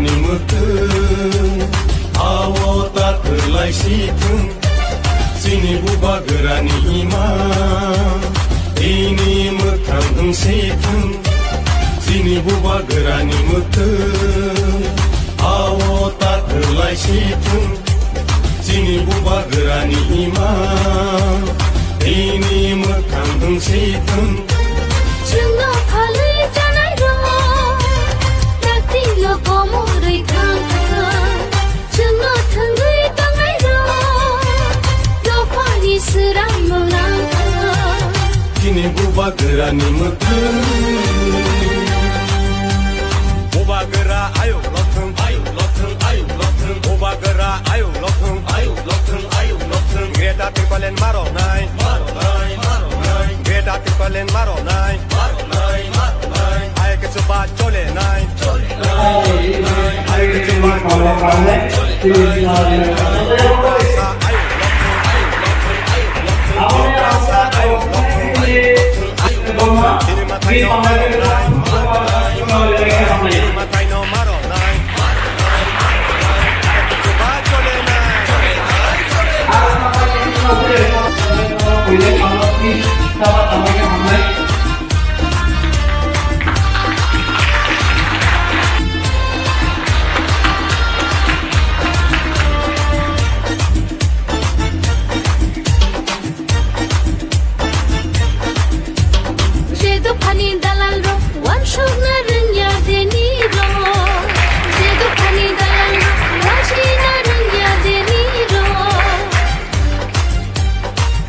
गोरानि मोथों आवा ताथोलाय सिथों जोंनि बुबा गोरानि इमा इनि मोखां दोंसेथों जोंनि बुबा गोरानि मोथों आवा ताथोलाय सिथों जोंनि बुबा गोरानि इमा इनि मोखां दोंसेथों जोंना फालै जानाय र' दाख्लैल' गमरै थांखा जोंना थोंगै दांनाय र' दफानि सोरां मोलांखा दिनै बुबा गोरानि मोथों बुबा गोरा आयौ लथों आयौ लथों आयौ लथों बुबा गोरा आयौ लथों आयौ लथों आयौ लथों ग्रेटा ट्रिपलेन मारनाय ग्रेटा ट्रिपलेन मारनाय आय के सुबा चले नाय आय के सुबा चले नाय She do pani dalal ro, one shot na